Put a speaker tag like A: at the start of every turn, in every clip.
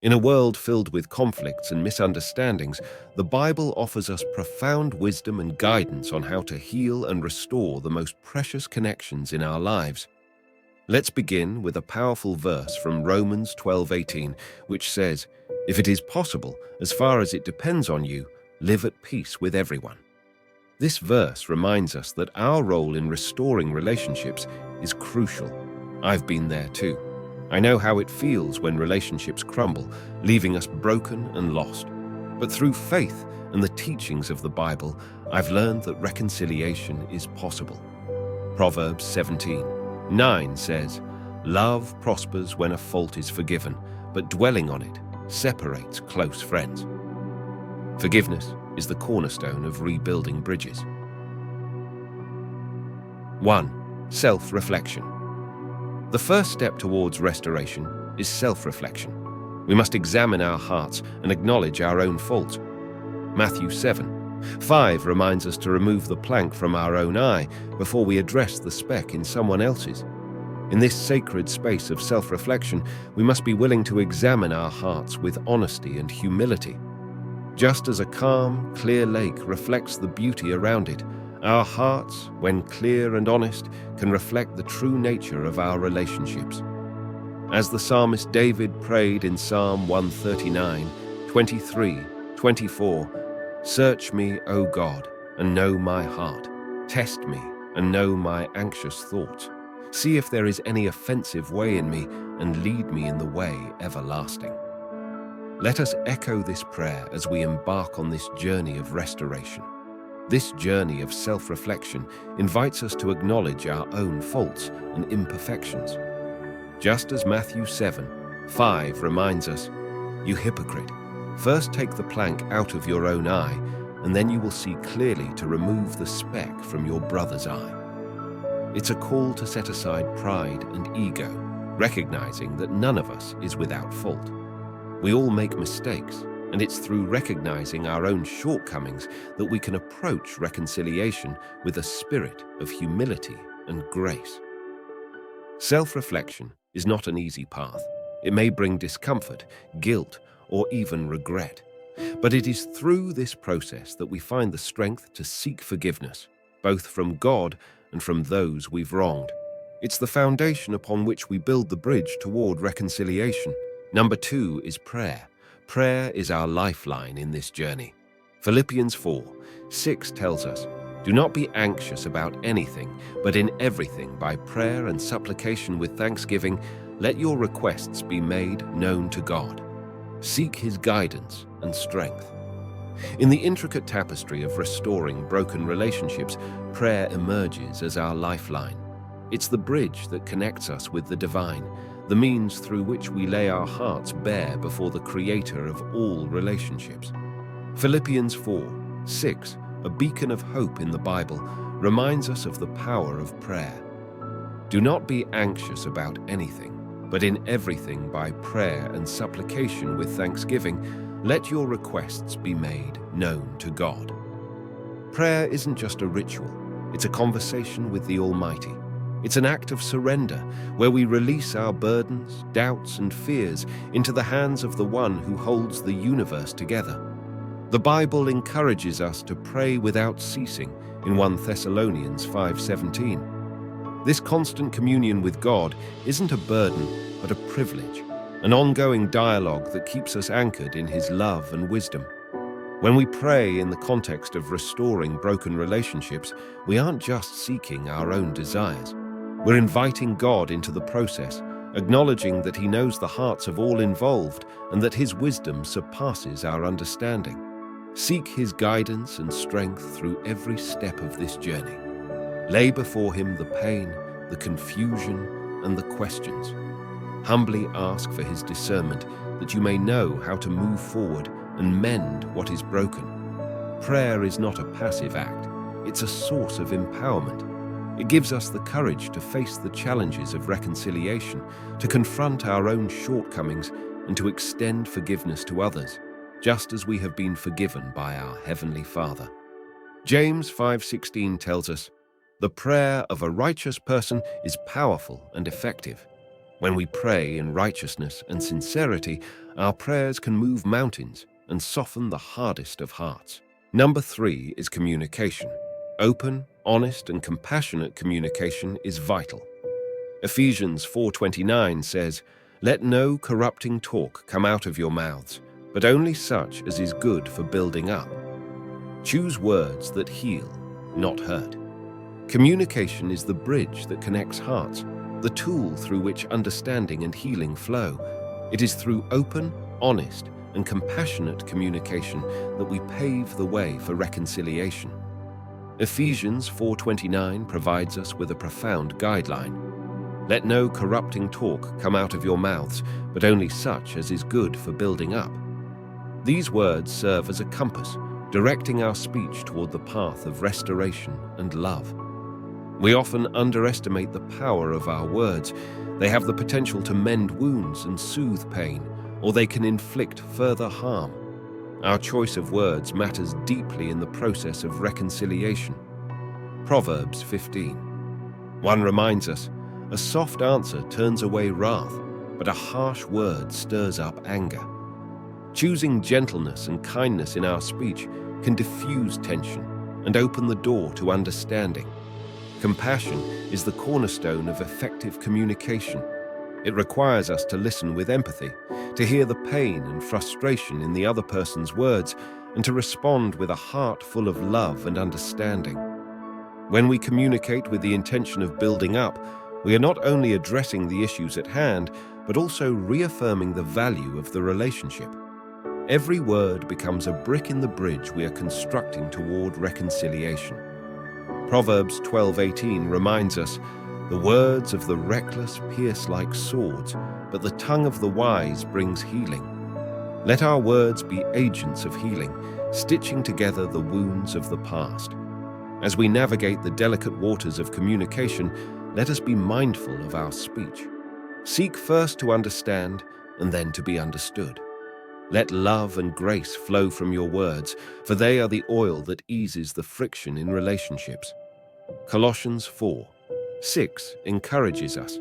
A: In a world filled with conflicts and misunderstandings, the Bible offers us profound wisdom and guidance on how to heal and restore the most precious connections in our lives. Let's begin with a powerful verse from Romans 12:18, which says, "If it is possible, as far as it depends on you, live at peace with everyone." This verse reminds us that our role in restoring relationships is crucial. I've been there too. I know how it feels when relationships crumble, leaving us broken and lost. But through faith and the teachings of the Bible, I've learned that reconciliation is possible. Proverbs 17:9 says, "Love prospers when a fault is forgiven, but dwelling on it separates close friends." Forgiveness is the cornerstone of rebuilding bridges. 1. Self-reflection. The first step towards restoration is self-reflection. We must examine our hearts and acknowledge our own faults. Matthew 7:5 reminds us to remove the plank from our own eye before we address the speck in someone else's. In this sacred space of self-reflection, we must be willing to examine our hearts with honesty and humility. Just as a calm, clear lake reflects the beauty around it, our hearts, when clear and honest, can reflect the true nature of our relationships. As the psalmist David prayed in Psalm 139, 23, 24, "Search me, O God, and know my heart. Test me and know my anxious thoughts. See if there is any offensive way in me, and lead me in the way everlasting." Let us echo this prayer as we embark on this journey of restoration. This journey of self-reflection invites us to acknowledge our own faults and imperfections. Just as Matthew 7:5 reminds us, "You hypocrite, first take the plank out of your own eye, and then you will see clearly to remove the speck from your brother's eye." It's a call to set aside pride and ego, recognizing that none of us is without fault. We all make mistakes, and it's through recognizing our own shortcomings that we can approach reconciliation with a spirit of humility and grace. Self-reflection is not an easy path. It may bring discomfort, guilt, or even regret. But it is through this process that we find the strength to seek forgiveness, both from God and from those we've wronged. It's the foundation upon which we build the bridge toward reconciliation. Number 2 is prayer. Prayer is our lifeline in this journey. Philippians 4:6 tells us, "Do not be anxious about anything, but in everything by prayer and supplication with thanksgiving, let your requests be made known to God." Seek His guidance and strength. In the intricate tapestry of restoring broken relationships, prayer emerges as our lifeline. It's the bridge that connects us with the divine, the means through which we lay our hearts bare before the Creator of all relationships. Philippians 4:6, a beacon of hope in the Bible, reminds us of the power of prayer. "Do not be anxious about anything, but in everything by prayer and supplication with thanksgiving, let your requests be made known to God." Prayer isn't just a ritual, it's a conversation with the Almighty. It's an act of surrender where we release our burdens, doubts, and fears into the hands of the one who holds the universe together. The Bible encourages us to pray without ceasing in 1 Thessalonians 5:17. This constant communion with God isn't a burden, but a privilege, an ongoing dialogue that keeps us anchored in His love and wisdom. When we pray in the context of restoring broken relationships, we aren't just seeking our own desires. We're inviting God into the process, acknowledging that He knows the hearts of all involved and that His wisdom surpasses our understanding. Seek His guidance and strength through every step of this journey. Lay before Him the pain, the confusion, and the questions. Humbly ask for His discernment that you may know how to move forward and mend what is broken. Prayer is not a passive act, it's a source of empowerment. It gives us the courage to face the challenges of reconciliation, to confront our own shortcomings, and to extend forgiveness to others, just as we have been forgiven by our Heavenly Father. James 5:16 tells us, "The prayer of a righteous person is powerful and effective." When we pray in righteousness and sincerity, our prayers can move mountains and soften the hardest of hearts. Number 3 is communication. Open, honest, and compassionate communication is vital. Ephesians 4:29 says, "Let no corrupting talk come out of your mouths, but only such as is good for building up." Choose words that heal, not hurt. Communication is the bridge that connects hearts, the tool through which understanding and healing flow. It is through open, honest, and compassionate communication that we pave the way for reconciliation. Ephesians 4:29 provides us with a profound guideline. "Let no corrupting talk come out of your mouths, but only such as is good for building up." These words serve as a compass, directing our speech toward the path of restoration and love. We often underestimate the power of our words. They have the potential to mend wounds and soothe pain, or they can inflict further harm. Our choice of words matters deeply in the process of reconciliation. Proverbs 15:1 reminds us, "A soft answer turns away wrath, but a harsh word stirs up anger." Choosing gentleness and kindness in our speech can diffuse tension and open the door to understanding. Compassion is the cornerstone of effective communication. It requires us to listen with empathy, to hear the pain and frustration in the other person's words, and to respond with a heart full of love and understanding. When we communicate with the intention of building up, we are not only addressing the issues at hand, but also reaffirming the value of the relationship. Every word becomes a brick in the bridge we are constructing toward reconciliation. Proverbs 12:18 reminds us, "The words of the reckless pierce like swords, but the tongue of the wise brings healing." Let our words be agents of healing, stitching together the wounds of the past. As we navigate the delicate waters of communication, let us be mindful of our speech. Seek first to understand and then to be understood. Let love and grace flow from your words, for they are the oil that eases the friction in relationships. Colossians 4:6 encourages us,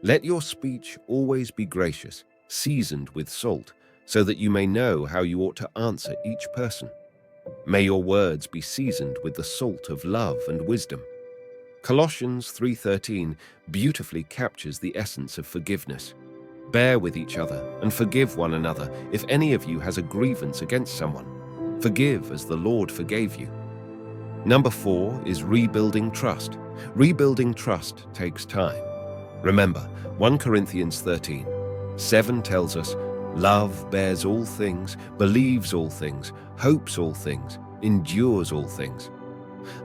A: "Let your speech always be gracious, seasoned with salt, so that you may know how you ought to answer each person. May your words be seasoned with the salt of love and wisdom." Colossians 3:13 beautifully captures the essence of forgiveness. "Bear with each other and forgive one another if any of you has a grievance against someone. Forgive as the Lord forgave you." Number 4 is rebuilding trust. Rebuilding trust takes time. Remember, 1 Corinthians 13:7 tells us, "Love bears all things, believes all things, hopes all things, endures all things."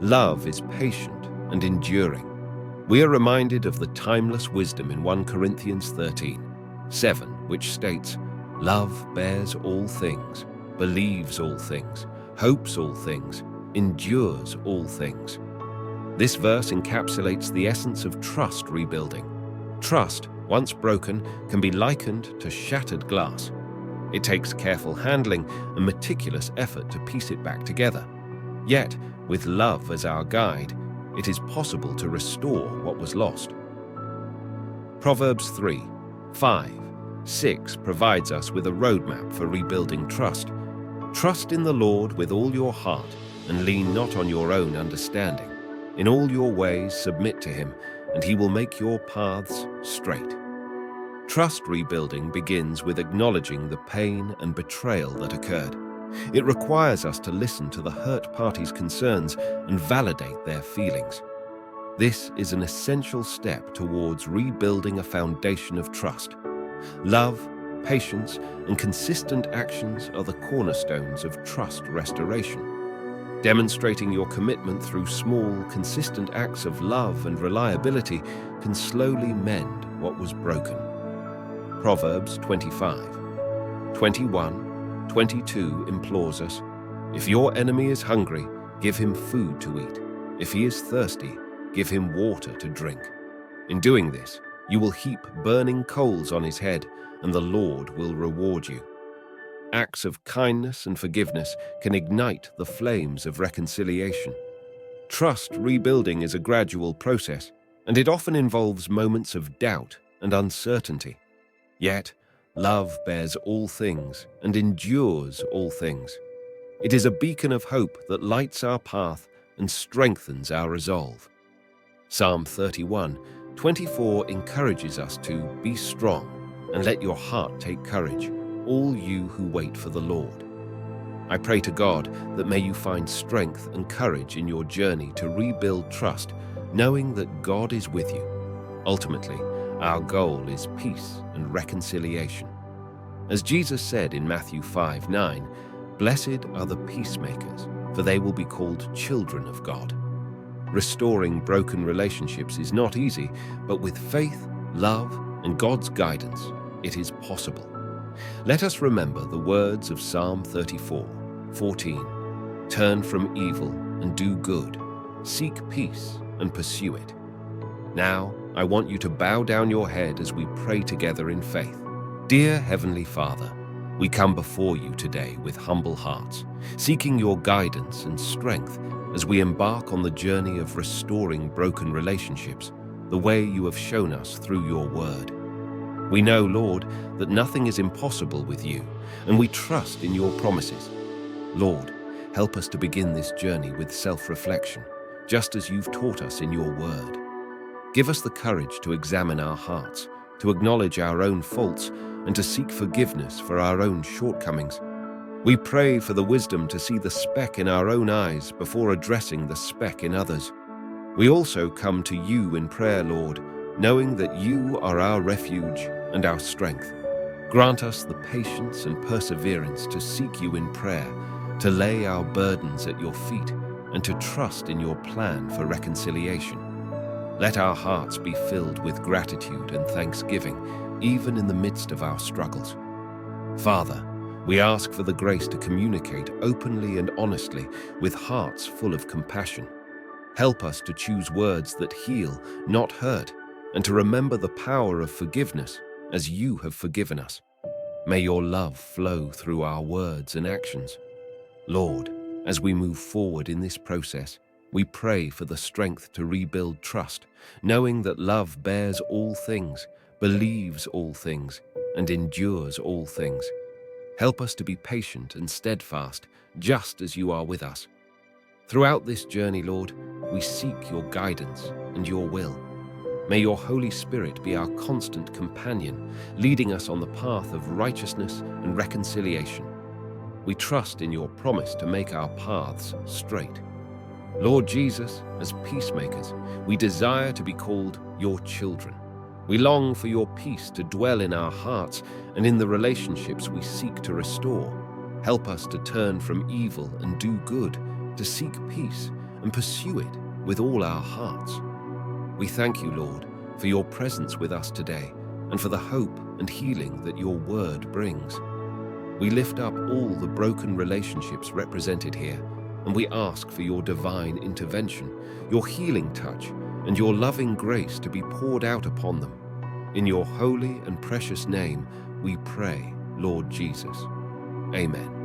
A: Love is patient and enduring. We are reminded of the timeless wisdom in 1 Corinthians 13:7, which states, "Love bears all things, believes all things, hopes all things, endures all things." This verse encapsulates the essence of trust rebuilding. Trust, once broken, can be likened to shattered glass. It takes careful handling and meticulous effort to piece it back together. Yet, with love as our guide, it is possible to restore what was lost. Proverbs 3:5-6 provides us with a roadmap for rebuilding trust. "Trust in the Lord with all your heart and lean not on your own understanding. In all your ways submit to him, and he will make your paths straight." Trust rebuilding begins with acknowledging the pain and betrayal that occurred. It requires us to listen to the hurt party's concerns and validate their feelings. This is an essential step towards rebuilding a foundation of trust. Love, patience, and consistent actions are the cornerstones of trust restoration. Demonstrating your commitment through small, consistent acts of love and reliability can slowly mend what was broken. Proverbs 25:21-22 implores us, "If your enemy is hungry, give him food to eat. If he is thirsty, give him water to drink. In doing this, you will heap burning coals on his head, and the Lord will reward you." Acts of kindness and forgiveness can ignite the flames of reconciliation. Trust rebuilding is a gradual process, and it often involves moments of doubt, and uncertainty. Yet, love bears all things and endures all things. It is a beacon of hope that lights our path and strengthens our resolve. Psalm 31:24 encourages us to be strong and let your heart take courage, all you who wait for the Lord. I pray to God that may you find strength and courage in your journey to rebuild trust, knowing that God is with you. Ultimately, our goal is peace and reconciliation. As Jesus said in Matthew 5:9, "Blessed are the peacemakers, for they will be called children of God." Restoring broken relationships is not easy, but with faith, love, and God's guidance, it is possible. Let us remember the words of Psalm 34:14. Turn from evil and do good. Seek peace and pursue it. Now, I want you to bow down your head as we pray together in faith. Dear Heavenly Father, we come before you today with humble hearts, seeking your guidance and strength as we embark on the journey of restoring broken relationships, the way you have shown us through your word. We know, Lord, that nothing is impossible with you, and we trust in your promises. Lord, help us to begin this journey with self-reflection, just as you've taught us in your word. Give us the courage to examine our hearts, to acknowledge our own faults, and to seek forgiveness for our own shortcomings. We pray for the wisdom to see the speck in our own eyes before addressing the speck in others. We also come to you in prayer, Lord, knowing that you are our refuge and our strength. Grant us the patience and perseverance to seek you in prayer, to lay our burdens at your feet, and to trust in your plan for reconciliation. Let our hearts be filled with gratitude and thanksgiving, even in the midst of our struggles. Father, we ask for the grace to communicate openly and honestly with hearts full of compassion. Help us to choose words that heal, not hurt, and to remember the power of forgiveness as you have forgiven us. May your love flow through our words and actions. Lord, as we move forward in this process, we pray for the strength to rebuild trust, knowing that love bears all things, believes all things, and endures all things. Help us to be patient and steadfast, just as you are with us. Throughout this journey, Lord, we seek your guidance and your will. May your Holy Spirit be our constant companion, leading us on the path of righteousness and reconciliation. We trust in your promise to make our paths straight. Lord Jesus, as peacemakers, we desire to be called your children. We long for your peace to dwell in our hearts and in the relationships we seek to restore. Help us to turn from evil and do good, to seek peace and pursue it with all our hearts. We thank you, Lord, for your presence with us today and for the hope and healing that your word brings. We lift up all the broken relationships represented here, and we ask for your divine intervention, your healing touch, and your loving grace to be poured out upon them. In your holy and precious name, we pray, Lord Jesus. Amen.